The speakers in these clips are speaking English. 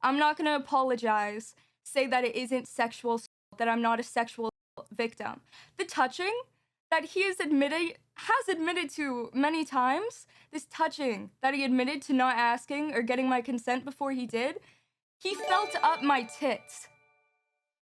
I'm not gonna apologize, say that it isn't sexual assault, that I'm not a sexual victim. The touching that he has admitted to many times, this touching that he admitted to not asking or getting my consent before he did, he felt up my tits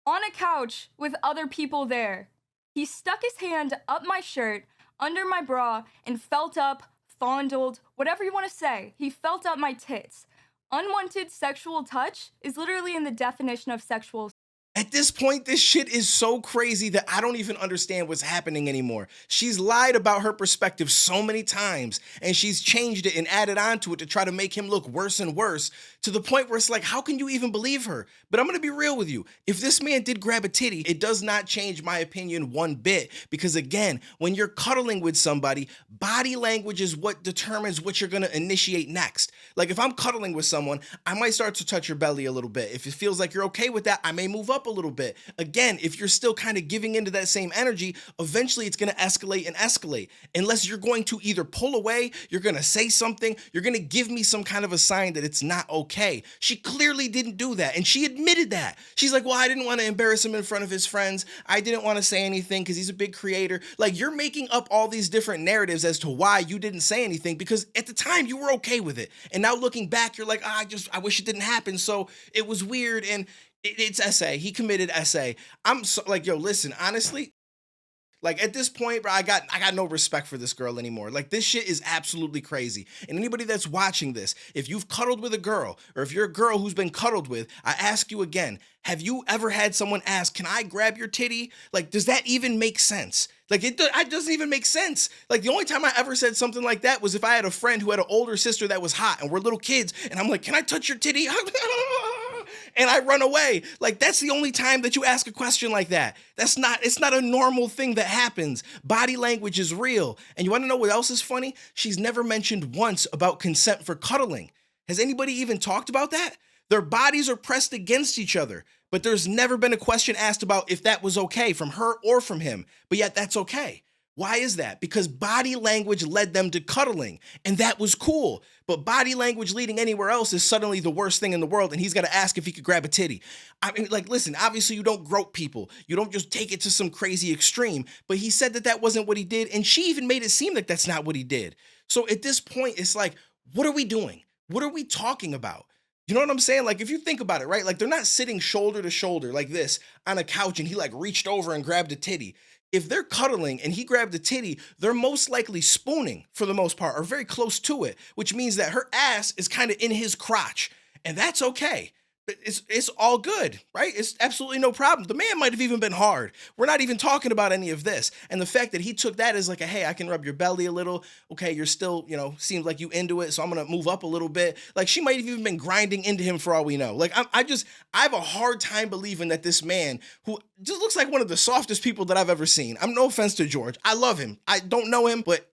on a couch with other people there. He stuck his hand up my shirt, under my bra, and felt up, fondled, whatever you want to say. He felt up my tits. Unwanted sexual touch is literally in the definition of sexual. At this point, this shit is so crazy that I don't even understand what's happening anymore. She's lied about her perspective so many times, and she's changed it and added on to it to try to make him look worse and worse, to the point where it's like, how can you even believe her? But I'm gonna be real with you. If this man did grab a titty, it does not change my opinion one bit. Because again, when you're cuddling with somebody, body language is what determines what you're gonna initiate next. Like if I'm cuddling with someone, I might start to touch your belly a little bit. If it feels like you're okay with that, I may move up a little bit. Again, if you're still kind of giving into that same energy, eventually it's going to escalate and escalate. Unless you're going to either pull away, you're going to say something, you're going to give me some kind of a sign that it's not okay. She clearly didn't do that, and she admitted that. She's like, well, I didn't want to embarrass him in front of his friends. I didn't want to say anything because he's a big creator. Like, you're making up all these different narratives as to why you didn't say anything, because at the time you were okay with it. And now looking back, you're like, I wish it didn't happen. So it was weird. And it's SA. He committed SA. I'm so, like, yo, listen, honestly, like at this point, bro, I got no respect for this girl anymore. Like this shit is absolutely crazy. And anybody that's watching this, if you've cuddled with a girl, or if you're a girl who's been cuddled with, I ask you again, have you ever had someone ask, "Can I grab your titty?" Like, does that even make sense? Like it doesn't even make sense. Like the only time I ever said something like that was if I had a friend who had an older sister that was hot, and we're little kids, and I'm like, "Can I touch your titty?" And I run away. Like that's the only time that you ask a question like that. It's not a normal thing that happens. Body language is real. And you want to know what else is funny? She's never mentioned once about consent for cuddling. Has anybody even talked about that? Their bodies are pressed against each other, but there's never been a question asked about if that was okay from her or from him. But yet that's okay. Why is that? Because body language led them to cuddling, and that was cool. But body language leading anywhere else is suddenly the worst thing in the world, and he's got to ask if he could grab a titty. I mean, like, listen, obviously you don't grope people. You don't just take it to some crazy extreme, but he said that that wasn't what he did, and she even made it seem like that's not what he did. So at this point, it's like, what are we doing? What are we talking about? You know what I'm saying? Like, if you think about it, right? Like, they're not sitting shoulder to shoulder like this on a couch and he like reached over and grabbed a titty. If they're cuddling and he grabbed a titty, they're most likely spooning for the most part, or very close to it, which means that her ass is kind of in his crotch. And that's okay. It's all good, right? It's absolutely no problem. The man might have even been hard. We're not even talking about any of this. And the fact that he took that as like a, hey, I can rub your belly a little. Okay, you're still, seems like you into it, so I'm gonna move up a little bit. Like she might have even been grinding into him for all we know. Like I have a hard time believing that this man, who just looks like one of the softest people that I've ever seen. I'm no offense to George. I love him. I don't know him, but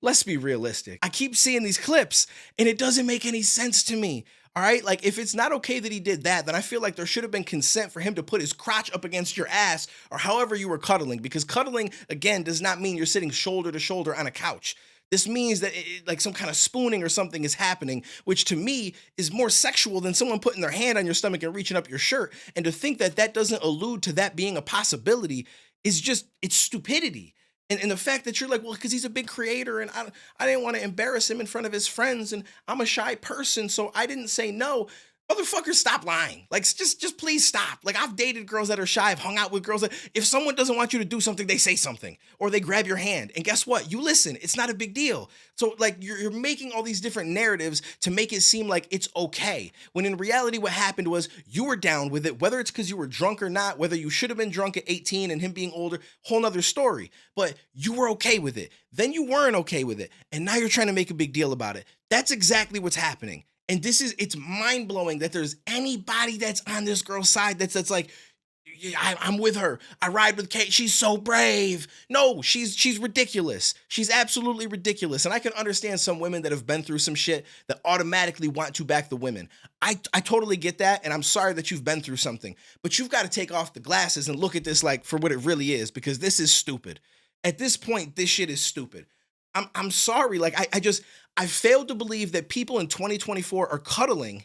let's be realistic. I keep seeing these clips and it doesn't make any sense to me. All right. Like, if it's not okay that he did that, then I feel like there should have been consent for him to put his crotch up against your ass or however you were cuddling, because cuddling, again, does not mean you're sitting shoulder to shoulder on a couch. This means that like some kind of spooning or something is happening, which to me is more sexual than someone putting their hand on your stomach and reaching up your shirt. And to think that that doesn't allude to that being a possibility is just, it's stupidity. And the fact that you're like, well, because he's a big creator and I didn't want to embarrass him in front of his friends and I'm a shy person, so I didn't say no. Motherfuckers, stop lying. Like, just please stop. Like, I've dated girls that are shy. I've hung out with girls that if someone doesn't want you to do something, they say something or they grab your hand. And guess what? You listen. It's not a big deal. So, like, you're making all these different narratives to make it seem like it's okay. When in reality, what happened was you were down with it, whether it's because you were drunk or not, whether you should have been drunk at 18 and him being older, whole nother story. But you were okay with it. Then you weren't okay with it. And now you're trying to make a big deal about it. That's exactly what's happening. And it's mind blowing that there's anybody that's on this girl's side that's like, yeah, I'm with her. I ride with Kate. She's so brave. No, she's ridiculous. She's absolutely ridiculous. And I can understand some women that have been through some shit that automatically want to back the women. I totally get that. And I'm sorry that you've been through something, but you've got to take off the glasses and look at this like for what it really is, because this is stupid. At this point, this shit is stupid. I'm sorry. Like I failed to believe that people in 2024 are cuddling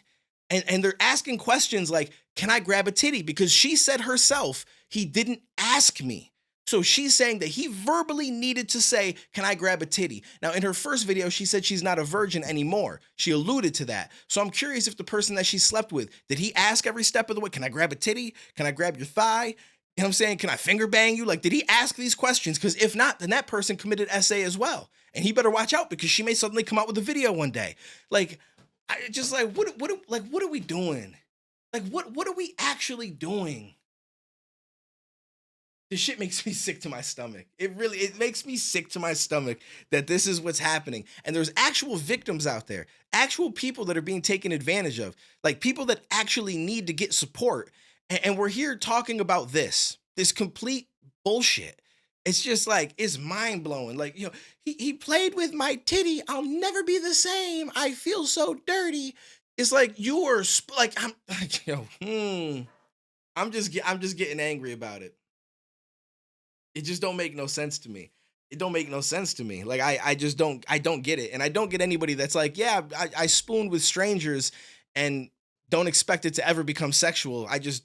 and they're asking questions like, can I grab a titty? Because she said herself, he didn't ask me. So she's saying that he verbally needed to say, can I grab a titty? Now, in her first video, she said she's not a virgin anymore. She alluded to that. So I'm curious if the person that she slept with, did he ask every step of the way, can I grab a titty? Can I grab your thigh? You know what I'm saying? Can I finger bang you? Like, did he ask these questions? Because if not, then that person committed SA as well. And he better watch out because she may suddenly come out with a video one day. Like, I just like, what are we doing? Like, what are we actually doing? This shit makes me sick to my stomach. It makes me sick to my stomach that this is what's happening. And there's actual victims out there, actual people that are being taken advantage of, like people that actually need to get support. And we're here talking about this complete bullshit. It's just like, it's mind blowing. Like, he played with my titty. I'll never be the same. I feel so dirty. It's like I'm like, I'm just getting angry about it. It just don't make no sense to me. It don't make no sense to me. Like I don't get it. And I don't get anybody that's like, yeah, I spoon with strangers and don't expect it to ever become sexual. I just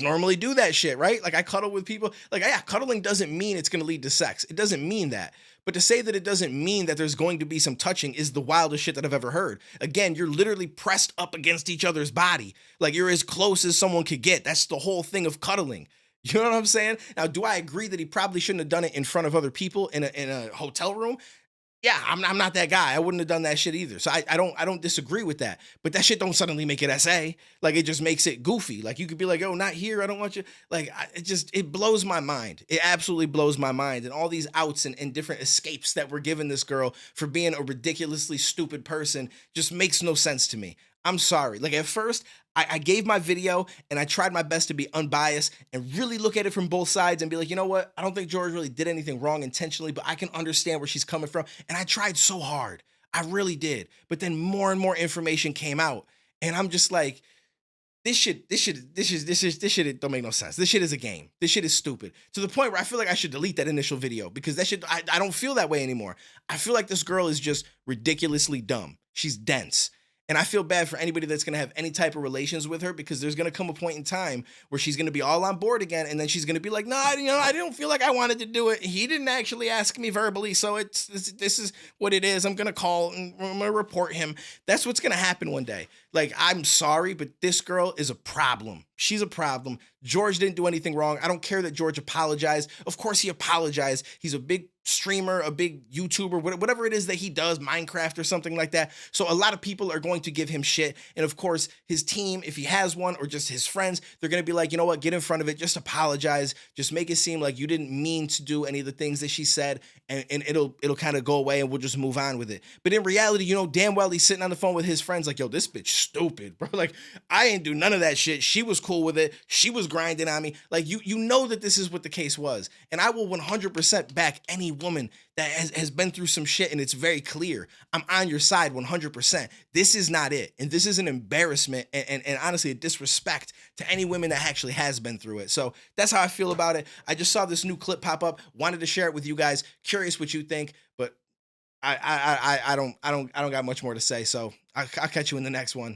normally do that shit, right? Like I cuddle with people. Like, yeah, cuddling doesn't mean it's gonna lead to sex. It doesn't mean that. But to say that it doesn't mean that there's going to be some touching is the wildest shit that I've ever heard. Again, you're literally pressed up against each other's body. Like you're as close as someone could get. That's the whole thing of cuddling. You know what I'm saying? Now, do I agree that he probably shouldn't have done it in front of other people in a hotel room? Yeah, I'm not that guy. I wouldn't have done that shit either. So I don't disagree with that. But that shit don't suddenly make it SA. Like it just makes it goofy. Like you could be like, oh, not here. I don't want you. Like it blows my mind. It absolutely blows my mind. And all these outs and different escapes that we're giving this girl for being a ridiculously stupid person just makes no sense to me. I'm sorry. Like at first, I gave my video and I tried my best to be unbiased and really look at it from both sides and be like, you know what? I don't think George really did anything wrong intentionally, but I can understand where she's coming from. And I tried so hard. I really did. But then more and more information came out. And I'm just like, this shit don't make no sense. This shit is a game. This shit is stupid. To the point where I feel like I should delete that initial video because that shit, I don't feel that way anymore. I feel like this girl is just ridiculously dumb. She's dense. And I feel bad for anybody that's going to have any type of relations with her because there's going to come a point in time where she's going to be all on board again. And then she's going to be like, no, I don't feel like I wanted to do it. He didn't actually ask me verbally. So this is what it is. I'm going to call and I'm going to report him. That's what's going to happen one day. Like, I'm sorry, but this girl is a problem. She's a problem. George didn't do anything wrong. I don't care that George apologized. Of course he apologized. He's a big streamer, a big YouTuber, whatever it is that he does, Minecraft or something like that. So a lot of people are going to give him shit. And of course, his team, if he has one, or just his friends, they're going to be like, you know what, get in front of it, just apologize, just make it seem like you didn't mean to do any of the things that she said, and it'll kind of go away and we'll just move on with it. But in reality, you know damn well he's sitting on the phone with his friends like, yo, this bitch stupid, bro. Like, I ain't do none of that shit. She was cool with it. She was grinding on me. Like, you know that this is what the case was. And I will 100% back any woman that has been through some shit and it's very clear. I'm on your side 100%. This is not it. And this is an embarrassment and honestly a disrespect to any women that actually has been through it. So that's how I feel about it. I just saw this new clip pop up, wanted to share it with you guys. Curious what you think, but I don't got much more to say. So I'll catch you in the next one.